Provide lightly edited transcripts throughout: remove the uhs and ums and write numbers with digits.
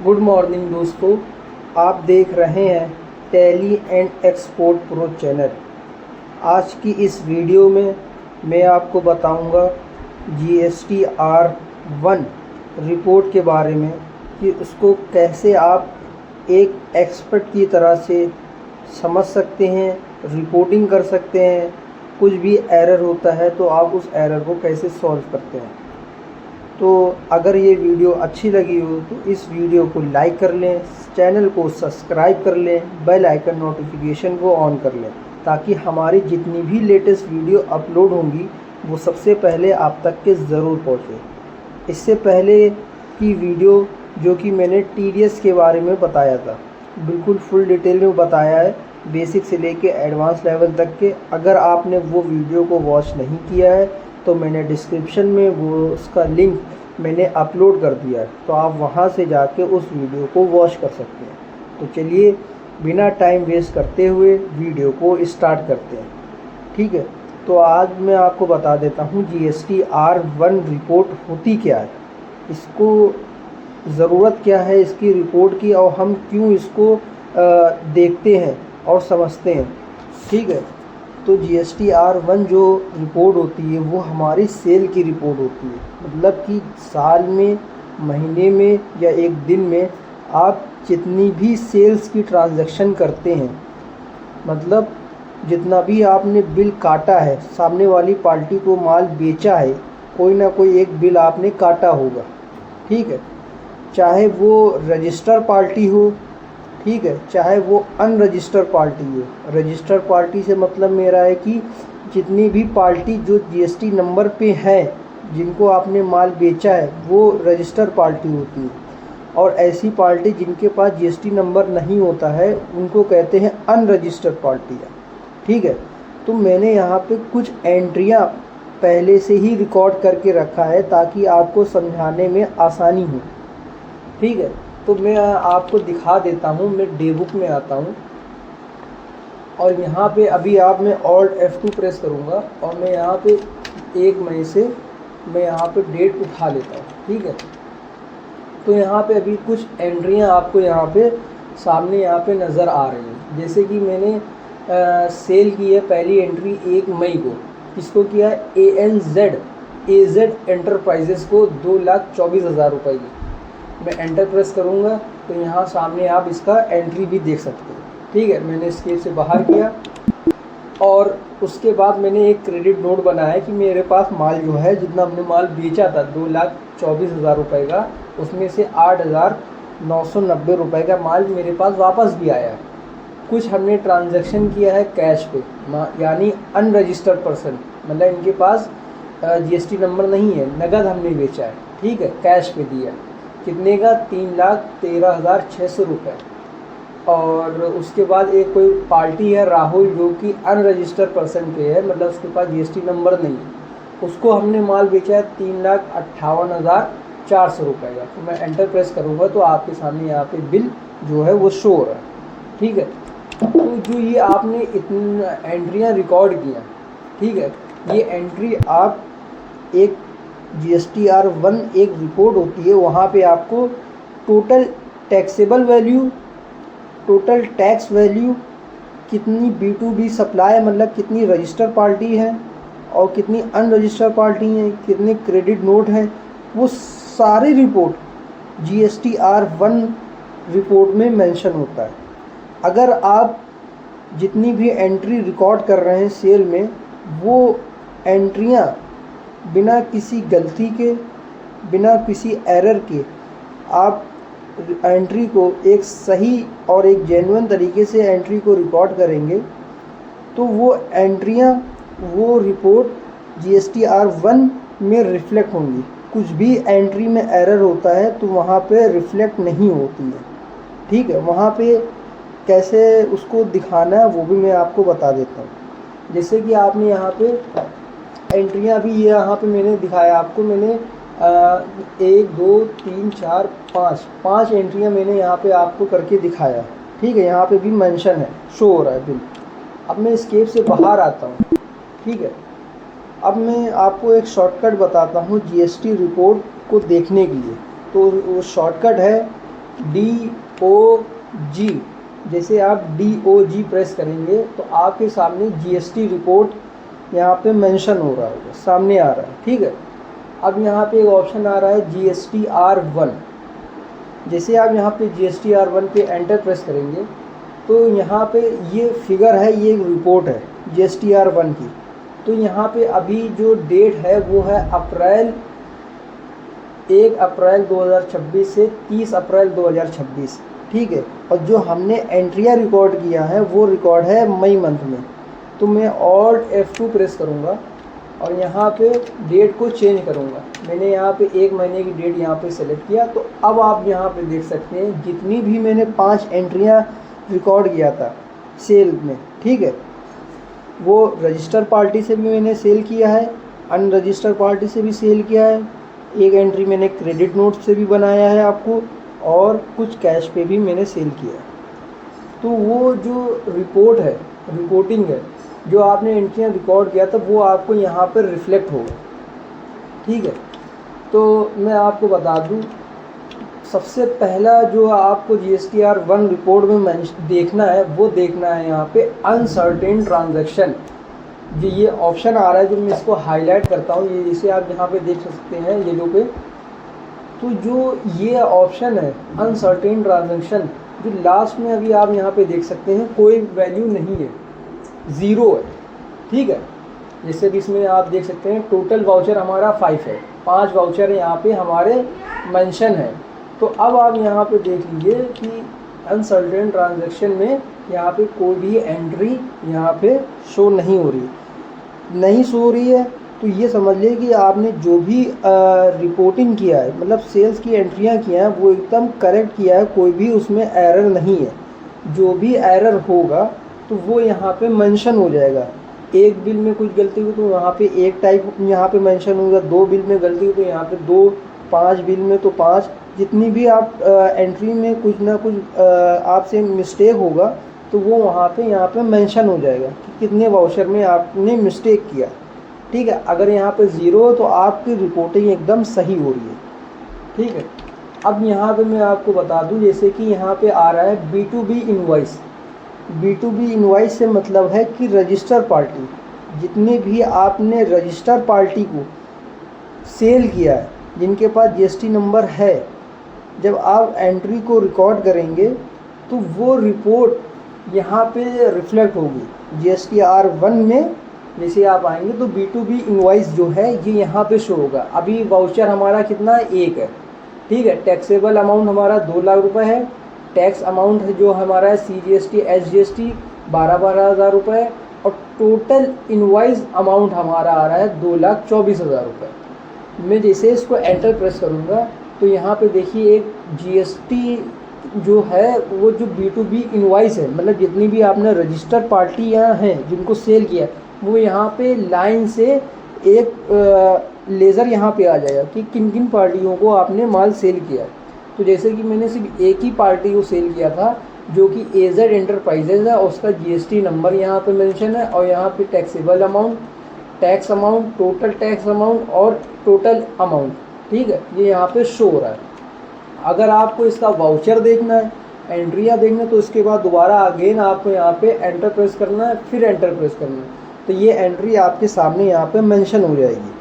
Good morning दोस्तों, आप देख रहे हैं tally and export pro channel. आज की इस वीडियो में मैं आपको बताऊंगा GSTR1 रिपोर्ट के बारे में कि उसको कैसे आप एक एक्सपर्ट की तरह से समझ सकते हैं, रिपोर्टिंग कर सकते हैं। कुछ भी एरर होता है तो आप उस एरर को कैसे सॉल्व करते हैं। तो अगर ये वीडियो अच्छी लगी हो तो इस वीडियो को लाइक कर लें, चैनल को सब्सक्राइब कर लें, बेल आइकन नोटिफिकेशन को ऑन कर लें ताकि हमारी जितनी भी लेटेस्ट वीडियो अपलोड होंगी वो सबसे पहले आप तक के ज़रूर पहुँचे। इससे पहले की वीडियो जो कि मैंने TDS के बारे में बताया था, बिल्कुल फुल डिटेल में बताया है, बेसिक से लेके एडवांस लेवल तक के। अगर आपने वो वीडियो को वॉच नहीं किया है तो मैंने डिस्क्रिप्शन में वो उसका लिंक मैंने अपलोड कर दिया है, तो आप वहां से जाके उस वीडियो को वॉच कर सकते हैं। तो चलिए बिना टाइम वेस्ट करते हुए वीडियो को स्टार्ट करते हैं। ठीक है, तो आज मैं आपको बता देता हूँ GSTR1 रिपोर्ट होती क्या है, इसको ज़रूरत क्या है इसकी रिपोर्ट की, और हम क्यों इसको देखते हैं और समझते हैं। ठीक है, तो GSTR1 जो रिपोर्ट होती है वो हमारी सेल की रिपोर्ट होती है। मतलब कि साल में, महीने में या एक दिन में आप जितनी भी सेल्स की ट्रांजैक्शन करते हैं, मतलब जितना भी आपने बिल काटा है, सामने वाली पार्टी को माल बेचा है, कोई ना कोई एक बिल आपने काटा होगा। ठीक है, चाहे वो रजिस्टर पार्टी हो, ठीक है, चाहे वो अनरजिस्टर्ड पार्टी हो। रजिस्टर्ड पार्टी से मतलब मेरा है कि जितनी भी पार्टी जो GST नंबर पे है, जिनको आपने माल बेचा है, वो रजिस्टर्ड पार्टी होती है। और ऐसी पार्टी जिनके पास GST नंबर नहीं होता है उनको कहते हैं अनरजिस्टर्ड पार्टियाँ। ठीक है, तो मैंने यहाँ पे कुछ एंट्रियाँ पहले से ही रिकॉर्ड करके रखा है ताकि आपको समझाने में आसानी हो। ठीक है, तो मैं आपको दिखा देता हूँ। मैं डे बुक में आता हूँ और यहाँ पे अभी मैं Alt F2 प्रेस करूँगा और मैं यहाँ पे 1 मई से मैं यहाँ पे डेट उठा लेता हूँ। ठीक है, तो यहाँ पे अभी कुछ एंट्रियाँ आपको यहाँ पे सामने यहाँ पे नज़र आ रही हैं। जैसे कि मैंने सेल की है पहली एंट्री 1 मई को, इसको किया है AZ एंटरप्राइजेस को 2,24,000 रुपये की। मैं एंटर प्रेस करूँगा तो यहाँ सामने आप इसका एंट्री भी देख सकते हैं। ठीक है, मैंने स्केप से बाहर किया और उसके बाद मैंने एक क्रेडिट नोट बनाया कि मेरे पास माल जो है, जितना हमने माल बेचा था 2,24,000 रुपये का, उसमें से 8,990 रुपये का माल मेरे पास वापस भी आया है। कुछ हमने ट्रांजैक्शन किया है कैश पे, यानी अनरजिस्टर्ड पर्सन, मतलब इनके पास GST नंबर नहीं है, नगद हमने बेचा है। ठीक है, कैश पे दिया, कितने का, 3,13,600 रुपये। और उसके बाद एक कोई पार्टी है राहुल, जो कि अनरजिस्टर्ड पर्सन पे है, मतलब उसके पास GST नंबर नहीं है, उसको हमने माल बेचा है 3,58,400 रुपये का। तो मैं एंटर प्रेस करूँगा तो आपके सामने यहाँ पे बिल जो है वो शो हो रहा है। ठीक है, तो जो ये आपने इतनी एंट्रियाँ रिकॉर्ड किया, ठीक है, ये एंट्री आप एक GSTR1 एक रिपोर्ट होती है, वहाँ पे आपको total taxable value, total tax value, कितनी B2B सप्लाई, मतलब कितनी रजिस्टर्ड पार्टी है और कितनी अनरजिस्टर्ड पार्टी हैं, कितने क्रेडिट नोट हैं, वो सारी रिपोर्ट GSTR1 रिपोर्ट में मेंशन होता है। अगर आप जितनी भी एंट्री रिकॉर्ड कर रहे हैं सेल में, वो एंट्रियाँ बिना किसी गलती के, बिना किसी एरर के आप एंट्री को एक सही और एक जेन्युइन तरीके से एंट्री को रिकॉर्ड करेंगे तो वो एंट्रियाँ, वो रिपोर्ट GSTR1 में रिफ्लेक्ट होंगी। कुछ भी एंट्री में एरर होता है तो वहाँ पे रिफ्लेक्ट नहीं होती है। ठीक है, वहाँ पे कैसे उसको दिखाना है वो भी मैं आपको बता देता हूँ। जैसे कि आपने यहाँ पे एंट्रियाँ भी यहाँ पे मैंने दिखाया आपको, मैंने 1 2 3 4 5 एंट्रियाँ मैंने यहाँ पे आपको करके दिखाया। ठीक है, यहाँ पे भी मेंशन है, शो हो रहा है बिल। अब मैं स्केप से बाहर आता हूँ। ठीक है, अब मैं आपको एक शॉर्टकट बताता हूँ GST रिपोर्ट को देखने के लिए। तो वो शॉर्टकट है DOG, जैसे आप DOG प्रेस करेंगे तो आपके सामने GST रिपोर्ट यहाँ पे मेंशन हो रहा होगा, सामने आ रहा है, ठीक है। अब यहाँ पे एक ऑप्शन आ रहा है GSTR1। जैसे आप यहाँ पे GSTR1 पे एंटर प्रेस करेंगे तो यहाँ पे ये फिगर है, ये एक रिपोर्ट है GSTR1 की। तो यहाँ पे अभी जो डेट है वो है 1 अप्रैल 2026 से 30 अप्रैल 2026, ठीक है। और जो हमने एंट्रियाँ रिकॉर्ड किया है वो रिकॉर्ड है मई मंथ में। तो मैं Alt F2 प्रेस करूँगा और यहाँ पे डेट को चेंज करूँगा। मैंने यहाँ पे 1 महीने की डेट यहाँ पे सेलेक्ट किया। तो अब आप यहाँ पे देख सकते हैं जितनी भी मैंने 5 एंट्रियाँ रिकॉर्ड किया था सेल में, ठीक है, वो रजिस्टर पार्टी से भी मैंने सेल किया है, अनरजिस्टर पार्टी से भी सेल किया है। एक एंट्री मैंने क्रेडिट नोट से भी बनाया है आपको, और कुछ कैश पे भी मैंने सेल किया है। तो वो जो रिपोर्ट है, रिपोर्टिंग है, जो आपने एंट्रियाँ रिकॉर्ड किया था वो आपको यहाँ पर रिफ्लेक्ट होगा, ठीक है। तो मैं आपको बता दूँ, सबसे पहला जो आपको GSTR1 रिपोर्ट में देखना है वो देखना है यहाँ पे अनसर्टेन ट्रांजैक्शन। ये ऑप्शन आ रहा है, जो मैं इसको हाईलाइट करता हूँ, ये जैसे आप यहाँ पे देख सकते हैं येलो पे। तो जो ये ऑप्शन है अनसर्टेन ट्रांजैक्शन, जो लास्ट में अभी आप यहाँ पे देख सकते हैं कोई वैल्यू नहीं है, ज़ीरो है, ठीक है। जैसे कि इसमें आप देख सकते हैं टोटल वाउचर हमारा 5 है, 5 वाउचर यहाँ पे हमारे मेंशन है। तो अब आप यहाँ पे देख लीजिए कि अनसर्टेन ट्रांजैक्शन में यहाँ पे कोई भी एंट्री यहाँ पे शो नहीं हो रही है। तो ये समझ लीजिए कि आपने जो भी रिपोर्टिंग किया है, मतलब सेल्स की एंट्रियाँ किया हैं, वो एकदम करेक्ट किया है, कोई भी उसमें एरर नहीं है। जो भी एरर होगा तो वो यहाँ पे मेंशन हो जाएगा। एक बिल में कुछ गलती हुई तो यहाँ पे एक टाइप यहाँ पे मेंशन होगा, 2 बिल में गलती हुई तो यहाँ पे 2, 5 बिल में तो 5। जितनी भी आप एंट्री में कुछ ना कुछ आपसे मिस्टेक होगा तो वो वहाँ पे यहाँ पे मेंशन हो जाएगा कि कितने वाउचर में आपने मिस्टेक किया, ठीक है। अगर यहाँ पे 0 हो तो आपकी रिपोर्टिंग एकदम सही हो रही है, ठीक है। अब यहाँ पे मैं आपको बता दूँ, जैसे कि यहाँ पे आ रहा है B2B इनवॉइस। B2B इनवॉइस से मतलब है कि रजिस्टर पार्टी, जितने भी आपने रजिस्टर पार्टी को सेल किया है, जिनके पास GST नंबर है, जब आप एंट्री को रिकॉर्ड करेंगे तो वो रिपोर्ट यहाँ पे रिफ्लेक्ट होगी GSTR1 में। जैसे आप आएंगे तो B2B इनवॉइस जो है ये यहाँ पे शो होगा। अभी वाउचर हमारा कितना है, 1 है, ठीक है। टैक्सेबल अमाउंट हमारा 2 लाख रुपए है। टैक्स अमाउंट है जो हमारा है CGST SGST 12,000 रुपये, और टोटल इनवॉइस अमाउंट हमारा आ रहा है 2,24,000 रुपये। मैं जैसे इसको एंटर प्रेस करूँगा तो यहाँ पे देखिए एक GST जो है वो जो B2B इनवॉइस है, मतलब जितनी भी आपने रजिस्टर पार्टियाँ हैं जिनको सेल किया, वो यहाँ पे लाइन से एक लेज़र यहाँ पे आ जाएगा कि किन किन पार्टियों को आपने माल सेल किया। तो जैसे कि मैंने सिर्फ एक ही पार्टी को सेल किया था जो कि AZ एंटरप्राइजेज है, उसका GST नंबर यहाँ पे मेंशन है, और यहाँ पे taxable amount, tax amount, total tax amount और टोटल अमाउंट, ठीक है, ये यहाँ पे शो हो रहा है। अगर आपको इसका वाउचर देखना है, एंट्रियाँ देखना, तो इसके बाद दोबारा अगेन आपको यहाँ पे एंटर प्रेस करना है, फिर एंटर प्रेस करना है, तो ये एंट्री आपके सामने यहाँ पे मेंशन हो जाएगी,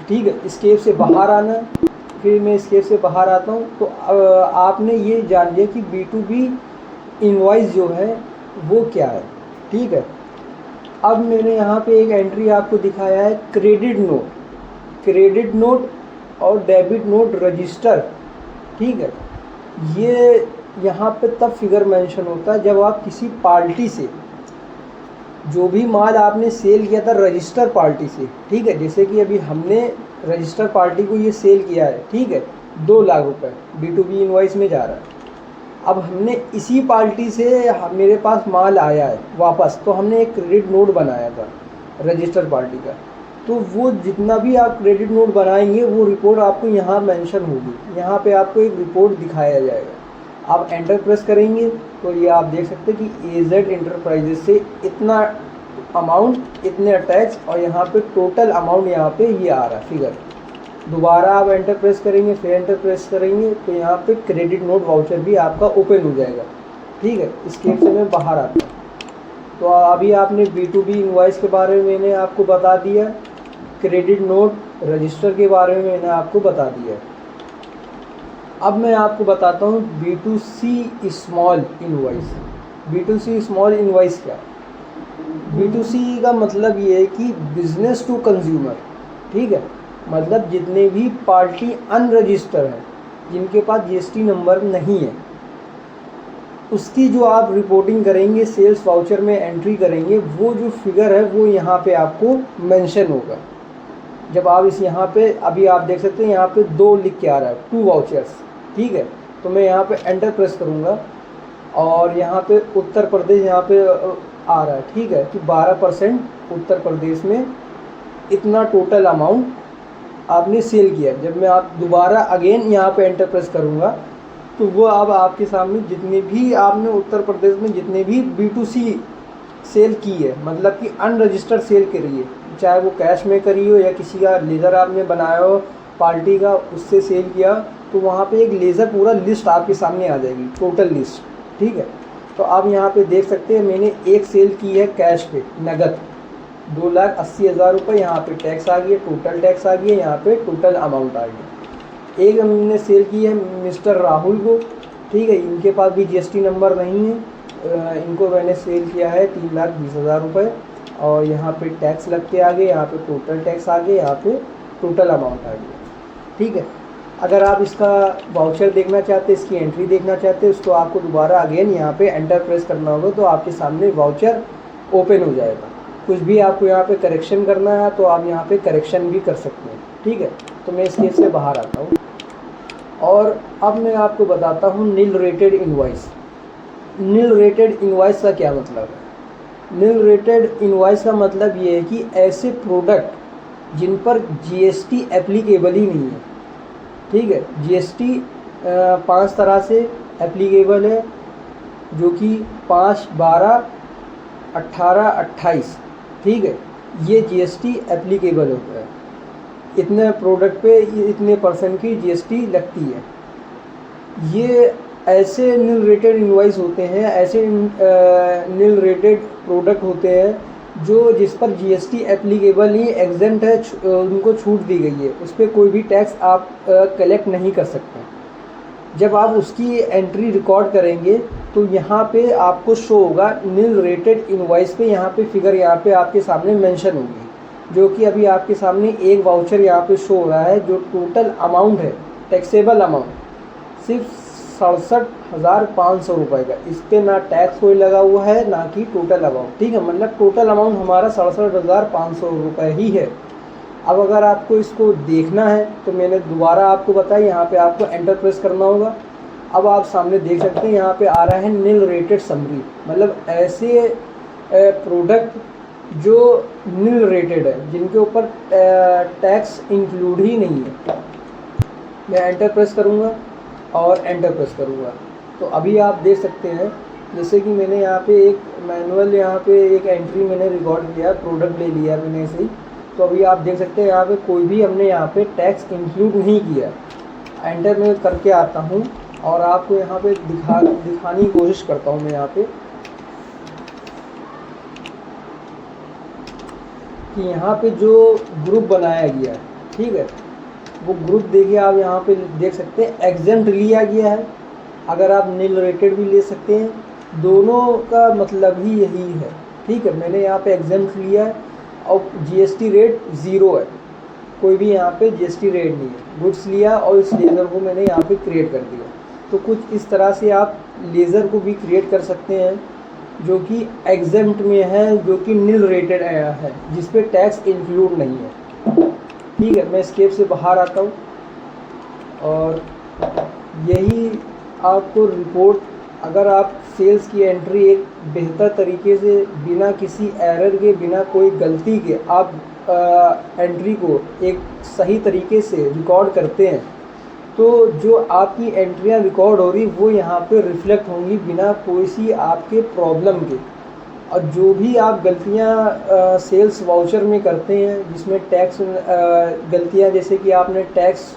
ठीक है। एस्केप से बाहर आना है, फिर मैं एस्केप से बाहर आता हूँ। तो आपने ये जान लिया कि B2B इनवॉइस जो है वो क्या है, ठीक है। अब मैंने यहाँ पे एक एंट्री आपको दिखाया है क्रेडिट नोट और डेबिट नोट रजिस्टर, ठीक है। ये यहाँ पे तब फिगर मेंशन होता है जब आप किसी पार्टी से जो भी माल आपने सेल किया था रजिस्टर पार्टी से, ठीक है। जैसे कि अभी हमने रजिस्टर पार्टी को ये सेल किया है, ठीक है, 2 लाख रुपए B2B इनवॉइस में जा रहा है। अब हमने इसी पार्टी से मेरे पास माल आया है वापस, तो हमने एक क्रेडिट नोट बनाया था रजिस्टर पार्टी का। तो वो जितना भी आप क्रेडिट नोट बनाएंगे वो रिपोर्ट आपको यहाँ मेंशन होगी, यहाँ पे आपको एक रिपोर्ट दिखाया जाएगा। आप एंटर प्रेस करेंगे तो ये आप देख सकते हैं कि AZ एंटरप्राइजेज से इतना अमाउंट, इतने टैक्स, और यहाँ पे टोटल अमाउंट यहाँ पे ये आ रहा है फिगर, दोबारा आप एंटर प्रेस करेंगे, फिर एंटर प्रेस करेंगे तो यहाँ पे क्रेडिट नोट वाउचर भी आपका ओपन हो जाएगा। ठीक है, स्केप से मैं बाहर आता हूँ। तो अभी आपने B2B इनवॉइस के बारे में मैंने आपको बता दिया, क्रेडिट नोट रजिस्टर के बारे में मैंने आपको बता दिया। अब मैं आपको बताता हूँ B2C small invoice. B2C small invoice क्या? B2C का मतलब ये है कि बिजनेस टू कंज्यूमर। ठीक है, मतलब जितने भी पार्टी अनरजिस्टर हैं, जिनके पास GST नंबर नहीं है, उसकी जो आप रिपोर्टिंग करेंगे, सेल्स वाउचर में एंट्री करेंगे, वो जो फिगर है वो यहाँ पे आपको मेंशन होगा। जब आप इस यहाँ पे अभी आप देख सकते हैं यहाँ पे 2 लिख के आ रहा है, 2 वाउचर्स। ठीक है, तो मैं यहाँ पे एंटर प्रेस करूँगा और यहाँ पे उत्तर प्रदेश यहाँ पे आ रहा है। ठीक है, कि 12% उत्तर प्रदेश में इतना टोटल अमाउंट आपने सेल किया। जब मैं आप दोबारा अगेन यहाँ पे एंटर प्रेस करूँगा तो वो अब आपके सामने जितने भी आपने उत्तर प्रदेश में जितने भी B2C सेल की है, मतलब कि अनरजिस्टर्ड सेल करी है, चाहे वो कैश में करी हो या किसी का लेज़र आपने बनाया हो पार्टी का, उससे सेल किया, तो वहाँ पे एक लेज़र पूरा लिस्ट आपके सामने आ जाएगी, टोटल लिस्ट। ठीक है, तो आप यहाँ पे देख सकते हैं मैंने एक सेल की है कैश पे, नगद 2,80,000 रुपये। यहाँ पे टैक्स आ गया, टोटल टैक्स आ गया, यहाँ पे टोटल अमाउंट आ गया। एक हमने सेल की है मिस्टर राहुल को। ठीक है, इनके पास भी GST नंबर नहीं है, इनको मैंने सेल किया है 3,20,000 रुपये और यहाँ पे टैक्स लग के आ गए, यहाँ पे टोटल टैक्स आ गए, यहाँ पे टोटल अमाउंट आ गया। ठीक है, अगर आप इसका वाउचर देखना चाहते हैं, इसकी एंट्री देखना चाहते हैं, उसको आपको दोबारा अगेन यहाँ पे एंटर प्रेस करना होगा तो आपके सामने वाउचर ओपन हो जाएगा। कुछ भी आपको यहाँ पे करेक्शन करना है तो आप यहाँ पे करेक्शन भी कर सकते हैं। ठीक है, तो मैं इस केस से बाहर आता हूँ और अब मैं आपको बताता हूँ nil rated invoice. Nil rated invoice का क्या मतलब है? नील रेटेड इनवॉइस का मतलब ये है कि ऐसे प्रोडक्ट जिन पर GST एप्लीकेबल ही नहीं है। ठीक है, GST 5 तरह से एप्लीकेबल है, जो कि 5, 12, 18, 28। ठीक है, ये GST एप्लीकेबल होता है। इतने प्रोडक्ट पे इतने % की GST लगती है। ये ऐसे नील रेटेड इनवॉइस होते हैं, ऐसे नील रेटेड प्रोडक्ट होते हैं जो जिस पर GST एप्लीकेबल नहीं, एग्जेंट है, उनको छूट दी गई है, उस पर कोई भी टैक्स आप कलेक्ट नहीं कर सकते। जब आप उसकी एंट्री रिकॉर्ड करेंगे तो यहाँ पे आपको शो होगा नील रेटेड इनवॉइस पे, यहाँ पे फिगर यहाँ पे आपके सामने मेंशन होगी, जो कि अभी आपके सामने एक वाउचर यहाँ पे शो हो रहा है, जो टोटल अमाउंट है, टैक्सेबल अमाउंट सिर्फ 67,500 रुपये का। इस पर ना टैक्स कोई लगा हुआ है ना कि टोटल अमाउंट। ठीक है, मतलब टोटल अमाउंट हमारा 67,500 रुपये ही है। अब अगर आपको इसको देखना है तो मैंने दोबारा आपको बताया, यहाँ पे आपको एंटर प्रेस करना होगा। अब आप सामने देख सकते हैं यहाँ पे आ रहा है नील रेटेड समरी, मतलब ऐसे प्रोडक्ट जो नील रेटेड है, जिनके ऊपर टैक्स इंक्लूड ही नहीं है। मैं एंटर प्रेस करूँगा और एंटर प्रेस करूँगा तो अभी आप देख सकते हैं, जैसे कि मैंने यहाँ पे एक मैनुअल, यहाँ पे एक एंट्री मैंने रिकॉर्ड किया, प्रोडक्ट ले लिया मैंने ऐसे ही। तो अभी आप देख सकते हैं यहाँ पे कोई भी हमने यहाँ पे टैक्स इंक्लूड नहीं किया। एंटर में करके आता हूँ और आपको यहाँ पे दिखाने की कोशिश करता हूँ मैं यहाँ पे कि यहाँ पे जो ग्रुप बनाया गया है, ठीक है, वो ग्रुप देखिए आप यहाँ पे देख सकते हैं एग्जेंट लिया गया है। अगर आप नील रेटेड भी ले सकते हैं, दोनों का मतलब ही यही है। ठीक है, मैंने यहाँ पे एग्जेंट लिया है और GST रेट 0 है, कोई भी यहाँ पे GST रेट नहीं है। गुड्स लिया और इस लेज़र को मैंने यहाँ पे क्रिएट कर दिया। तो कुछ इस तरह से आप लेज़र को भी क्रिएट कर सकते हैं जो कि एग्जेंट में है, जो कि नील रेटेड है, जिस पे टैक्स इंक्लूड नहीं है। ठीक है, मैं एस्केप से बाहर आता हूँ और यही आपको रिपोर्ट, अगर आप सेल्स की एंट्री एक बेहतर तरीके से बिना किसी एरर के, बिना कोई गलती के आप एंट्री को एक सही तरीके से रिकॉर्ड करते हैं, तो जो आपकी एंट्रियां रिकॉर्ड हो रही वो यहाँ पे रिफ्लेक्ट होंगी बिना कोई सी आपके प्रॉब्लम के। और जो भी आप गलतियाँ सेल्स वाउचर में करते हैं जिसमें टैक्स गलतियाँ, जैसे कि आपने टैक्स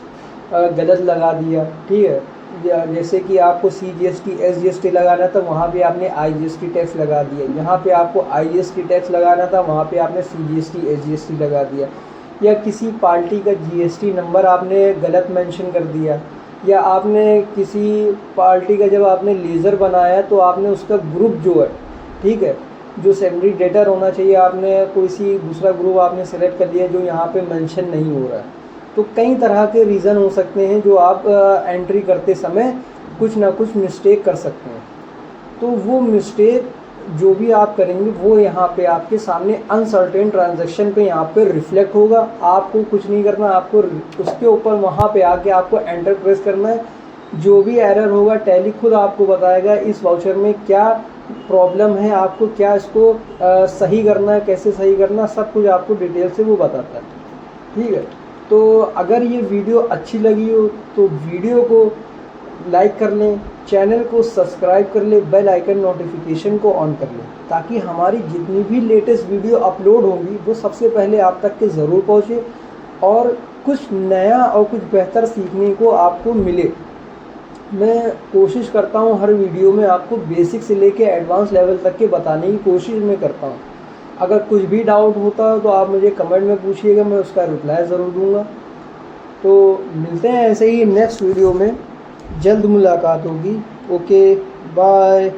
गलत लगा दिया, ठीक है, जैसे कि आपको CGST SGST लगाना था, वहाँ पे आपने IGST टैक्स लगा दिया, यहाँ पे आपको IGST टैक्स लगाना था, वहाँ पे आपने CGST SGST लगा दिया, या किसी पार्टी का GST नंबर आपने गलत मेंशन कर दिया, या आपने किसी पार्टी का जब आपने लेज़र बनाया तो आपने उसका ग्रुप जो है, ठीक है, जो सेकेंडरी डेटर होना चाहिए, आपने कोई सी दूसरा ग्रुप आपने सेलेक्ट कर लिया जो यहाँ पे मेंशन नहीं हो रहा है। तो कई तरह के रीज़न हो सकते हैं जो आप एंट्री करते समय कुछ ना कुछ मिस्टेक कर सकते हैं। तो वो मिस्टेक जो भी आप करेंगे वो यहाँ पे आपके सामने अनसर्टेन ट्रांजैक्शन पे यहाँ पे रिफ्लेक्ट होगा। आपको कुछ नहीं करना, आपको उसके ऊपर वहाँ पे आके आपको एंटर प्रेस करना है। जो भी एरर होगा टैली खुद आपको बताएगा इस वाउचर में क्या प्रॉब्लम है, आपको क्या इसको सही करना है, कैसे सही करना, सब कुछ आपको डिटेल से वो बताता है, ठीक है। तो अगर ये वीडियो अच्छी लगी हो तो वीडियो को लाइक कर लें, चैनल को सब्सक्राइब कर लें, बेल आइकन नोटिफिकेशन को ऑन कर लें, ताकि हमारी जितनी भी लेटेस्ट वीडियो अपलोड होंगी वो सबसे पहले आप तक के ज़रूर पहुँचे और कुछ नया और कुछ बेहतर सीखने को आपको मिले। मैं कोशिश करता हूँ हर वीडियो में आपको बेसिक से लेके एडवांस लेवल तक के बताने की कोशिश मैं करता हूँ। अगर कुछ भी डाउट होता है तो आप मुझे कमेंट में पूछिएगा, मैं उसका रिप्लाई ज़रूर दूंगा। तो मिलते हैं ऐसे ही नेक्स्ट वीडियो में, जल्द मुलाकात होगी। Okay, bye.